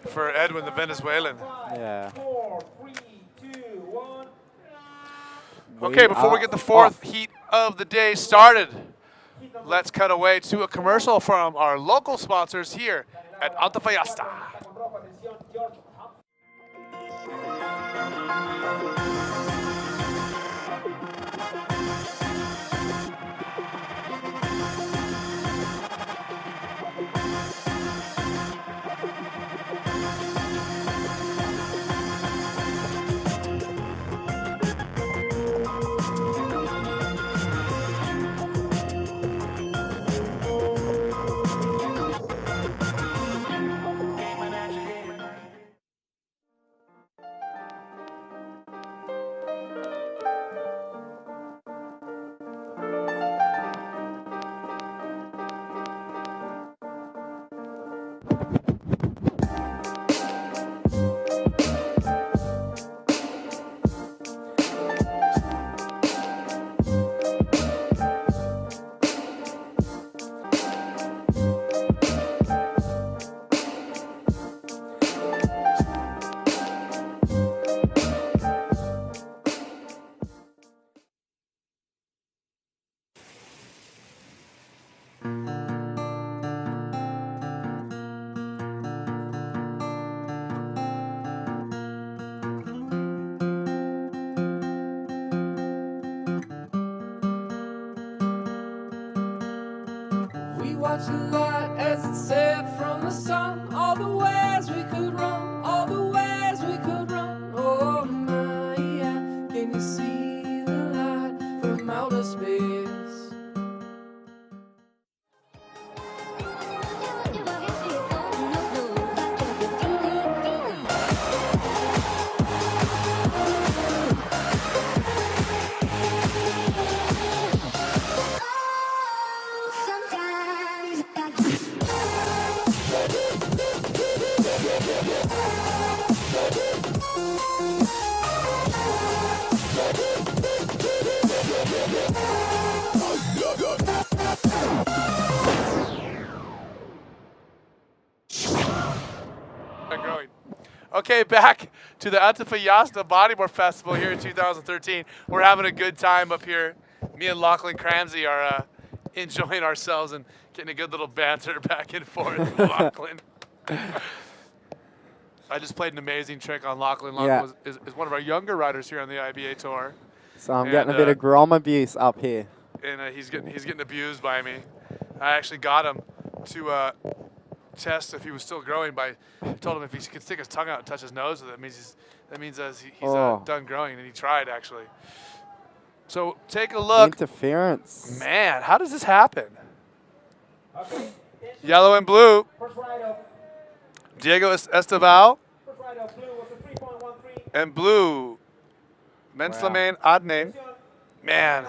for Edwin, the Venezuelan. Yeah. 4, 3, 2, 1. Okay, before we get the fourth heat of the day started, let's cut away to a commercial from our local sponsors here at Antofagasta. We watched a lot as it set from the sun. All the ways we could run, all the ways we could run. Oh my, yeah. Can you see the light from outer space? Growing. Okay, back to the Antofagasta Bodyboard Festival here in 2013. We're having a good time up here. Me and Lachlan Cramsey are enjoying ourselves and getting a good little banter back and forth with Lachlan. I just played an amazing trick on Lachlan. Lachlan is one of our younger riders here on the IBA Tour. So I'm getting a bit of Grom abuse up here. And he's getting abused by me. I actually got him to test if he was still growing by told him if he could stick his tongue out and touch his nose with it, he's done growing, and he tried actually. So take a look. Interference. Man, how does this happen? Yellow and blue. Diego Esteval. And blue. Menslamen Adne. Man.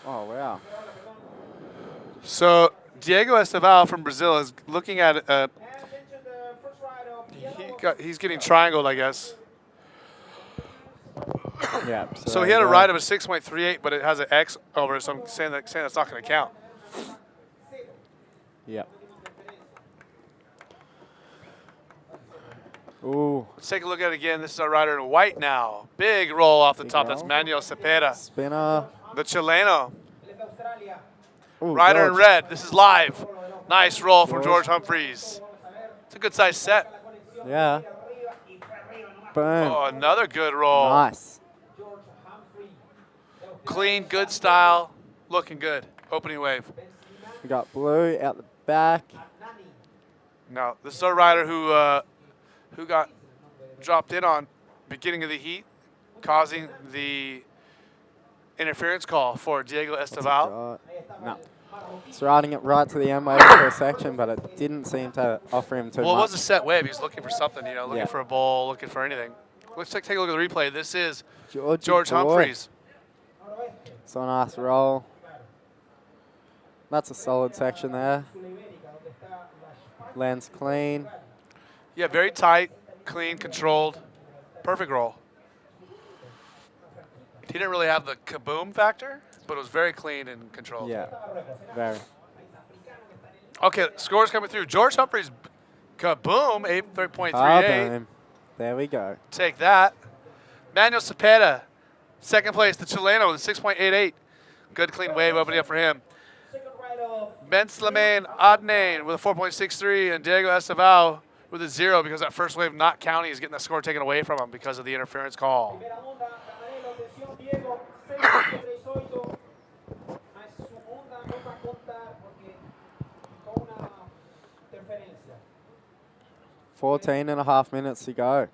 Oh, wow. So Diego Esteval from Brazil is looking at he's getting triangled, I guess. Yeah. So he had a ride of a 6.38, but it has an X over it, so I'm saying that's not going to count. Yep. Ooh. Let's take a look at it again. This is our rider in white now. Big roll off the top. That's Manuel Cepeda. Spinner. The Chileno. Ooh, Rider in George. red. This is live. Nice roll from George Humphreys. It's a good size set. Yeah. Boom. Oh, another good roll. Nice. Clean, good style. Looking good. Opening wave. We got blue out the back. Now, this is our rider who got dropped in on beginning of the heat, causing the interference call for Diego Esteval. No. It's riding it right to the end wave for a section, but it didn't seem to offer him too much. Well, it was a set wave. He was looking for something, looking for a bowl, looking for anything. Let's take a look at the replay. This is George Humphreys. So nice roll. That's a solid section there. Lands clean. Yeah, very tight, clean, controlled. Perfect roll. He didn't really have the kaboom factor, but it was very clean and controlled. Yeah, very. Okay, scores coming through. George Humphreys, kaboom, 8.38. Boom. There we go. Take that. Manuel Cepeda, second place. The Chileno with a 6.88. Good clean wave opening up for him. Ben Slamain Adnain with a 4.63, and Diego Estevao with a 0 because that first wave not counting is getting that score taken away from him because of the interference call. Mas su onda no va a contar porque con una interferencia. 14 and a half minutes to go.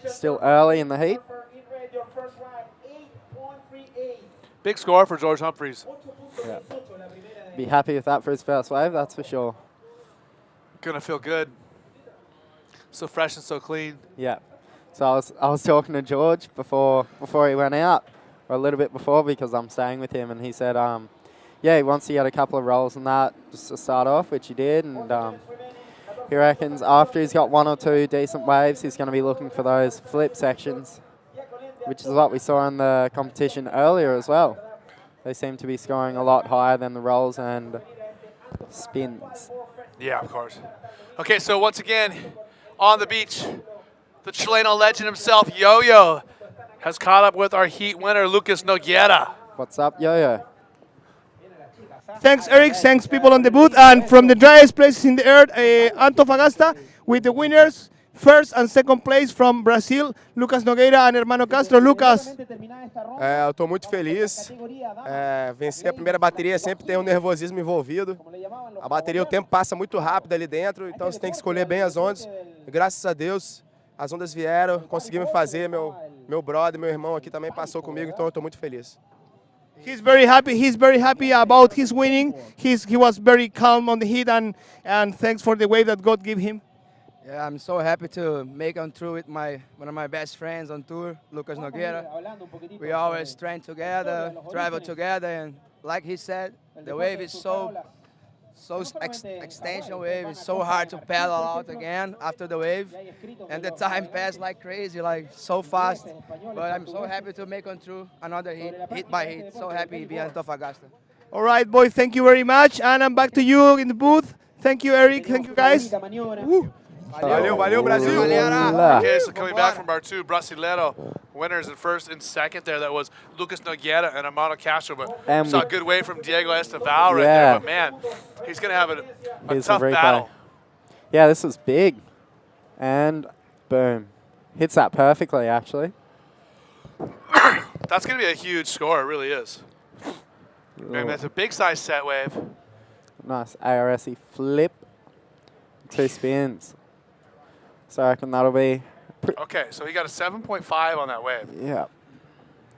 Still early in the heat. Your first ride, 8.38. Big score for George Humphreys. Yeah. Be happy with that for his first wave, that's for sure. Gonna feel good. So fresh and so clean. Yeah. So I was talking to George before he went out, or a little bit before, because I'm staying with him, and he said, yeah, he wants to get a couple of rolls and that just to start off, which he did, and he reckons after he's got 1 or 2 decent waves, he's going to be looking for those flip sections, which is what we saw in the competition earlier as well. They seem to be scoring a lot higher than the rolls and spins. Yeah, of course. Okay, so once again, on the beach, the Chileno legend himself, Yo-Yo, has caught up with our heat winner, Lucas Nogueira. What's up, Yo-Yo? Thanks, Eric. Thanks, people on the booth. And from the driest places in the earth, Antofagasta, with the winners, first and second place from Brazil, Lucas Nogueira and Hermano Castro. Lucas. Eu estou muito feliz. Vencer a primeira bateria sempre tem um nervosismo envolvido. A bateria, o tempo passa muito rápido ali dentro, então você tem que escolher bem as ondas. E graças a Deus, as ondas vieram, conseguimos fazer. Meu brother, meu irmão aqui também passou comigo, então eu estou muito feliz. He's very happy. He's very happy about his winning. He was very calm on the heat, and thanks for the wave that God gave him. Yeah, I'm so happy to make it through with one of my best friends on tour, Lucas Nogueira. We always train together, travel together, and like he said, the wave is so extension wave. It's so hard to pedal out again after the wave, and the time passed like crazy, like so fast. But I'm so happy to make it through another hit by hit. So happy to be in Antofagasta. All right, boy. Thank you very much, and I'm back to you in the booth. Thank you, Eric. Thank you, guys. Woo. Valeu, Brasil! Okay, so coming back from our 2 Brasileiro winners in first and second there, that was Lucas Nogueira and Hermano Castro, but saw a good wave from Diego Estevao right there, but man, he's going to have a tough battle. Yeah, this was big, and boom. Hits that perfectly, actually. That's going to be a huge score, it really is. And that's a big size set wave. Nice ARSy flip, 2 spins. So I reckon that'll be... Okay, so he got a 7.5 on that wave. Yeah.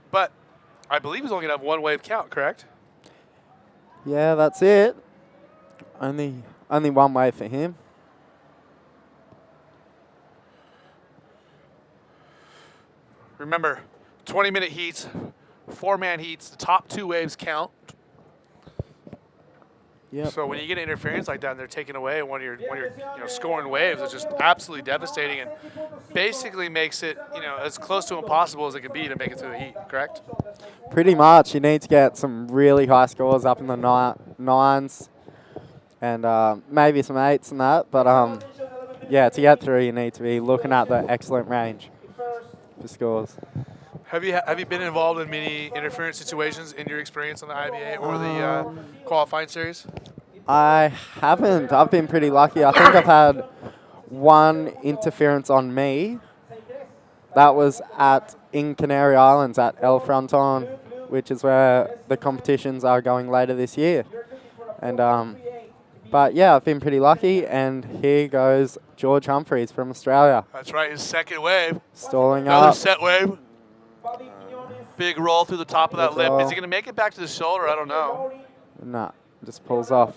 But I believe he's only going to have 1 wave count, correct? Yeah, that's it. Only 1 wave for him. Remember, 20-minute heats, 4-man heats, the top 2 waves count. Yep. So when you get interference like that and they're taking away one of your scoring waves, it's just absolutely devastating and basically makes it as close to impossible as it can be to make it through the heat, correct? Pretty much. You need to get some really high scores up in the 9s and maybe some 8s and that. But yeah, to get through, you need to be looking at the excellent range for scores. Have you been involved in many interference situations in your experience on the IBA or the qualifying series? I haven't. I've been pretty lucky. I think I've had 1 interference on me. That was in Canary Islands at El Fronton, which is where the competitions are going later this year. And but yeah, I've been pretty lucky. And here goes George Humphreys from Australia. That's right, his second wave. Stalling Another up. set wave. Big roll through the top of that lip. Is he going to make it back to the shoulder? I don't know. Nah, just pulls off.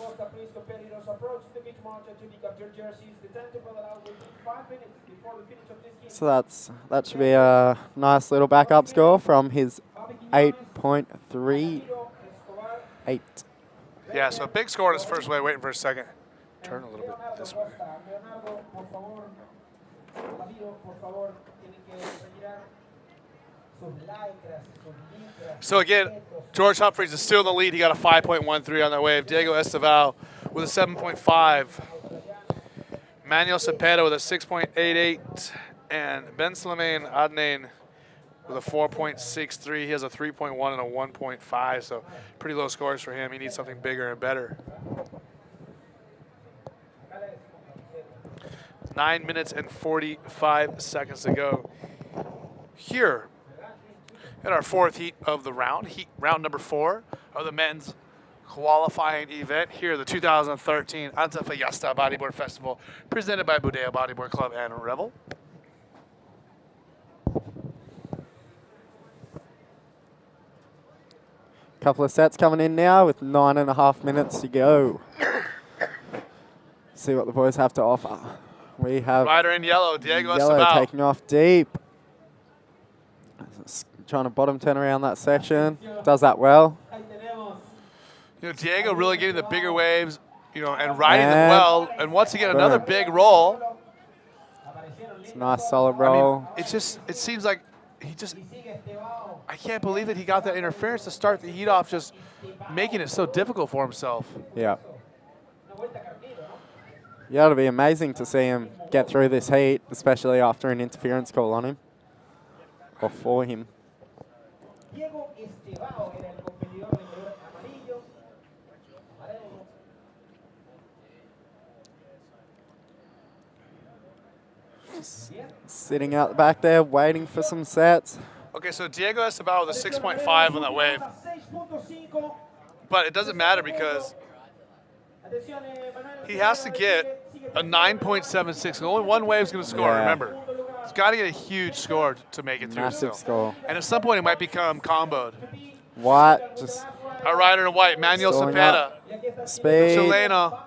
So that should be a nice little backup score from his 8.38. Yeah, so a big score in his first wave, waiting for a second. Turn a little bit this way. So again, George Humphreys is still in the lead. He got a 5.13 on that wave. Diego Estevao with a 7.5. Manuel Cepeda with a 6.88. And Ben Slimane Adnan with a 4.63. He has a 3.1 and a 1.5, so pretty low scores for him. He needs something bigger and better. 9 minutes and 45 seconds to go. Here in our fourth heat of the round, round number 4 of the men's qualifying event here, the 2013 Antofagasta Bodyboard Festival, presented by Budea Bodyboard Club and Revel. Couple of sets coming in now with 9.5 minutes to go. See what the boys have to offer. We have Rider in yellow, Diego Yellow Estevao. taking off deep. Trying to bottom turn around that section. Does that well. You know, Diego really getting the bigger waves, you know, and riding them well. And once again, another big roll. It's a nice solid roll. I mean, it seems like I can't believe that he got that interference to start the heat off, just making it so difficult for himself. Yeah. Yeah, it'll be amazing to see him get through this heat, especially after an interference call on him. Or for him. Sitting out the back there, waiting for some sets. Okay, so Diego Estevao with a 6.5 on that wave. But it doesn't matter because he has to get a 9.76. Only one wave's going to score, remember. He's got to get a huge score to make it through. Massive score. And at some point, it might become comboed. White, just Our rider in white, Manuel Stalling Cepeda. speed. Chileno.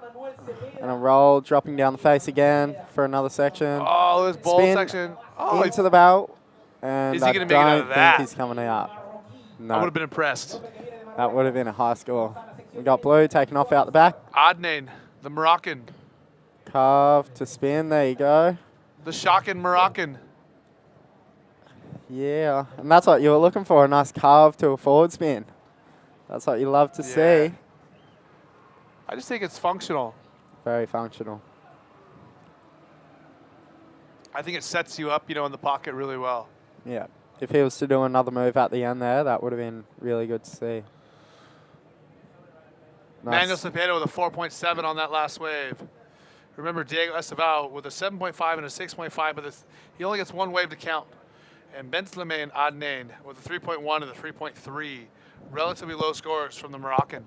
And a roll, dropping down the face again for another section. Oh, this bowl Spin section. Oh, into the belt. And Is he I gonna make it out don't of think that? he's coming out. I would No, have been impressed. that would have been a high score. We got blue taking off out the back. Adnan, the Moroccan. Carve to spin, there you go. The shocking Moroccan. Yeah, and that's what you were looking for, a nice carve to a forward spin. That's what you love to see. I just think it's functional. Very functional. I think it sets you up, you know, in the pocket really well. Yeah. If he was to do another move at the end there, that would have been really good to see. Manuel Nice. Cepeda with a 4.7 on that last wave. Remember, Diego Estevao with a 7.5 and a 6.5, but he only gets one wave to count. And Ben Slimane Adnan with a 3.1 and a 3.3. Relatively low scores from the Moroccan.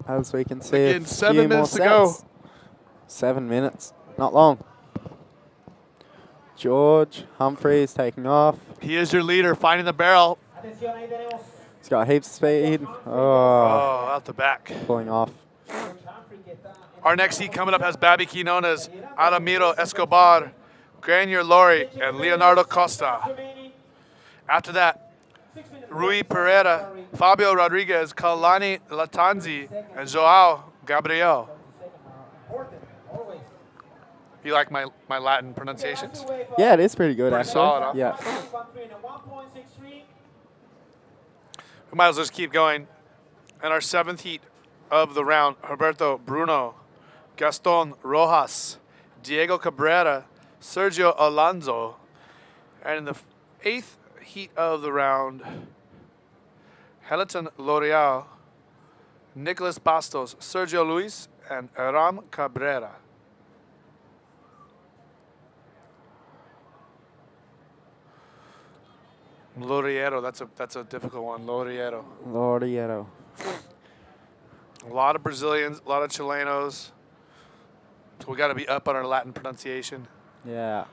As we can see, Again, a 7 few more minutes to go. sets. 7 minutes, not long. George Humphreys taking off. He is your leader, finding the barrel. He's got heaps of speed. Oh, Oh, out the back. pulling off. Our next heat coming up has Babi Quinones, Aramiro Escobar, Granier Lori, and Leonardo Costa. After that, Rui Pereira, Fabio Rodriguez, Kalani Latanzi, and Joao Gabriel. You like my Latin pronunciations? Yeah, it is pretty good, Pretty actually. solid, huh? Yeah. We might as well just keep going. And our seventh heat of the round, Roberto Bruno, Gaston Rojas, Diego Cabrera, Sergio Alonso. And in the eighth heat of the round, Heliton L'Oreal, Nicolas Bastos, Sergio Luis, and Aram Cabrera. Loriero, that's a difficult one. Loriero. Lordiero. A lot of Brazilians, a lot of Chilenos. So we got to be up on our Latin pronunciation. Yeah.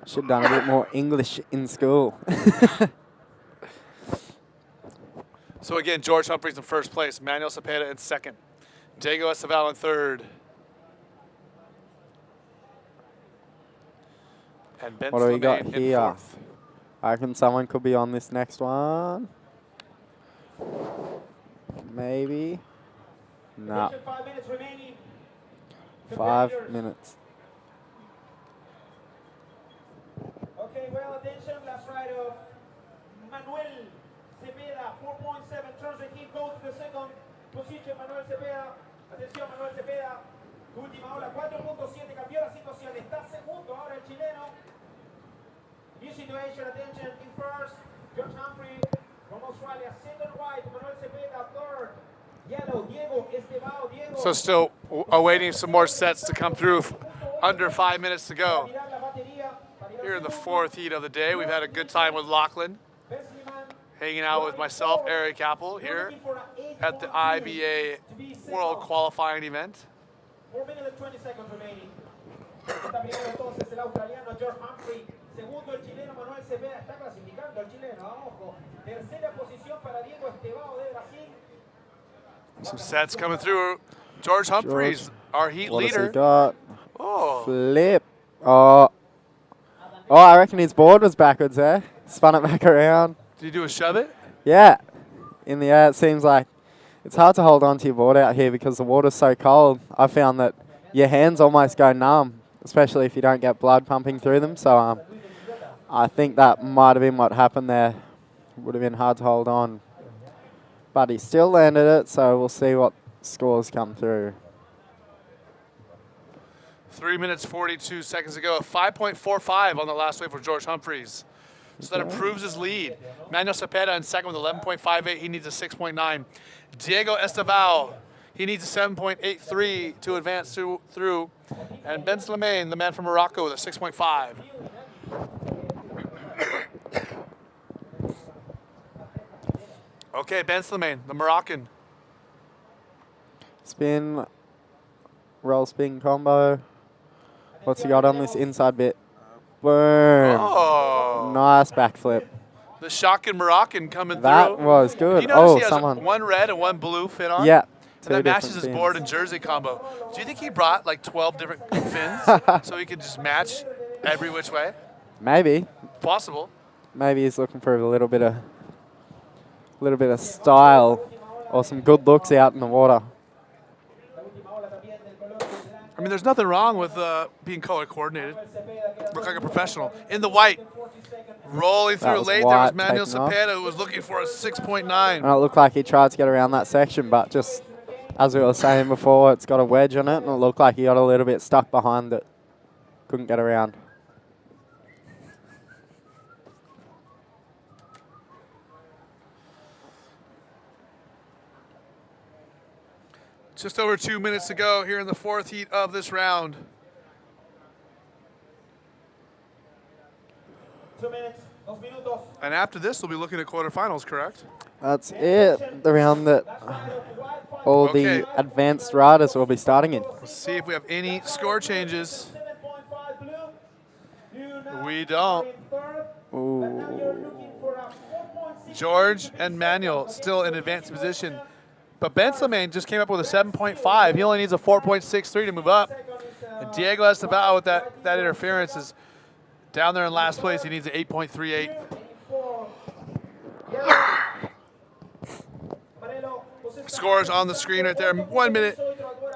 Should have done a bit more English in school. So again, George Humphreys in first place, Manuel Cepeda in second, Diego Estevao in third, and Ben What do we got Slimane in here? fourth. I reckon someone could be on this next one. Maybe. No. 5 minutes remaining. 5 minutes. Okay, well, attention, last ride of Manuel 4.7 turns the heat, go to the second position, Manuel Cepeda. Atención, Manuel Cepeda. Última ola, 4.7, cambió la situación. Está segundo ahora el chileno. New situation, attention, in first, George Humphrey from Australia. Second white, Manuel Cepeda. Third, yellow, Diego Estevao. Diego. So still awaiting some more sets to come through. Under 5 minutes to go. Here in the fourth heat of the day, we've had a good time with Lachlan. Hanging out with myself, Eric Apple, here at the IBA World Qualifying Event. 4 minutes and 20 seconds remaining. Está primero entonces el australiano George Humphrey. Segundo el chileno Manuel Cepeda. Está clasificando el chileno, ojo. Tercera posición para Diego Estevao de Brasil. Some sets coming through. George Humphreys, our heat What leader. has he got? Oh, Flip. Oh, I reckon his board was backwards there. Spun it back around. did you do a shove it? Yeah. In the air, it seems like it's hard to hold on to your board out here because the water's so cold. I found that your hands almost go numb, especially if you don't get blood pumping through them. So I think that might have been what happened there. Would have been hard to hold on. But he still landed it, so we'll see what scores come through. 3 minutes, 42 seconds ago. 5.45 on the last wave for George Humphreys. So that improves his lead. Manuel Cepeda in second with 11.58. He needs a 6.9. Diego Estevao, he needs a 7.83 to advance through. And Ben Slimane, the man from Morocco, with a 6.5. Okay, Ben Slimane, the Moroccan. Spin, roll spin combo. What's he got on this inside bit? Boom. Oh. Nice backflip. The shotgun Moroccan coming That through. was good. You notice Oh, he has someone. one red and one blue fin on? Yeah. And that matches different his fins. board and jersey combo. Do you think he brought like 12 different fins so he could just match every which way? Maybe. Possible. Maybe he's looking for a little bit of style or some good looks out in the water. I mean, there's nothing wrong with being color coordinated. Look like a professional. In the white, rolling through was late, there was white Manuel taking off. Cepeda who was looking for a 6.9. And it looked like he tried to get around that section, but just as we were saying before, it's got a wedge on it, and it looked like he got a little bit stuck behind it. Couldn't get around. Just over 2 minutes to go here in the fourth heat of this round. 2 minutes, 2 minutos. And after this, we'll be looking at quarterfinals, correct? That's it. The round that all Okay. the advanced riders will be starting in. Let's see if we have any score changes. 7.5 blue. You now We don't. are in third, but now Ooh. you're looking for a 4.6. George and Manuel still in advanced position. But Ben Slimane just came up with a 7.5. He only needs a 4.63 to move up. And Diego Estevao with that interference is down there in last place. He needs an 8.38. Scores on the screen right there. 1 minute,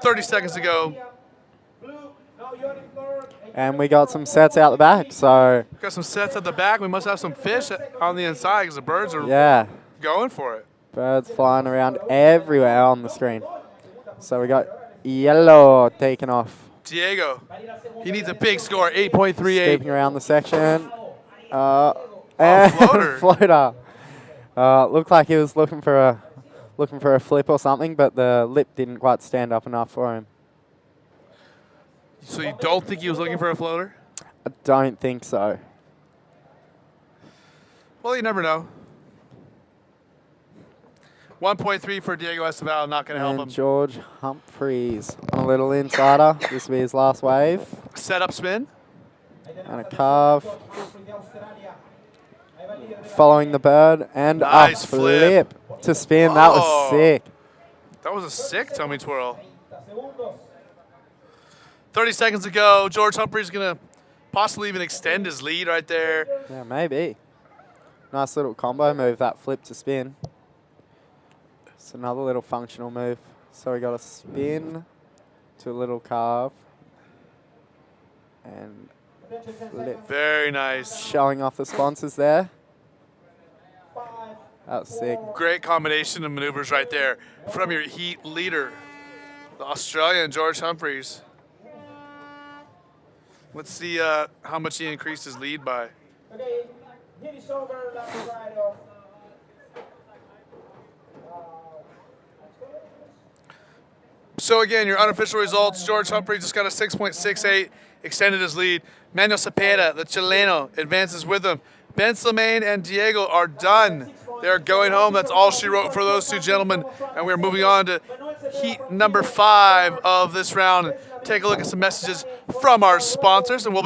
30 seconds to go. And we got some sets out the back, so Got some sets at the back. We must have some fish on the inside because the birds are yeah. going for it. Birds flying around everywhere on the screen. So we got yellow taking off. Diego, he needs a big score, 8.38. Scooping around the section. And floater. floater. Looked like he was looking for a flip or something, but the lip didn't quite stand up enough for him. So you don't think he was looking for a floater? I don't think so. Well, you never know. 1.3 for Diego Estevao, not going to help And him. George Humphreys on a little insider. This will be his last wave. Setup spin. And a carve. Following the bird. And Nice a flip to spin. That was Oh. sick. That was a sick tummy twirl. 30 seconds to go. George Humphrey's going to possibly even extend his lead right there. Yeah, maybe. Nice little combo move, that flip to spin. It's another little functional move. So we got a spin to a little carve. And flip. Very nice. Showing off the sponsors there. That was sick. Great combination of maneuvers right there from your heat leader, the Australian George Humphreys. Let's see how much he increased his lead by. Okay, here is over left to right of. So again, your unofficial results, George Humphrey just got a 6.68, extended his lead. Manuel Cepeda, the Chileno, advances with him. Ben Slimane and Diego are done. They're going home. That's all she wrote for those two gentlemen. And we're moving on to heat number 5 of this round. Take a look at some messages from our sponsors, and we'll be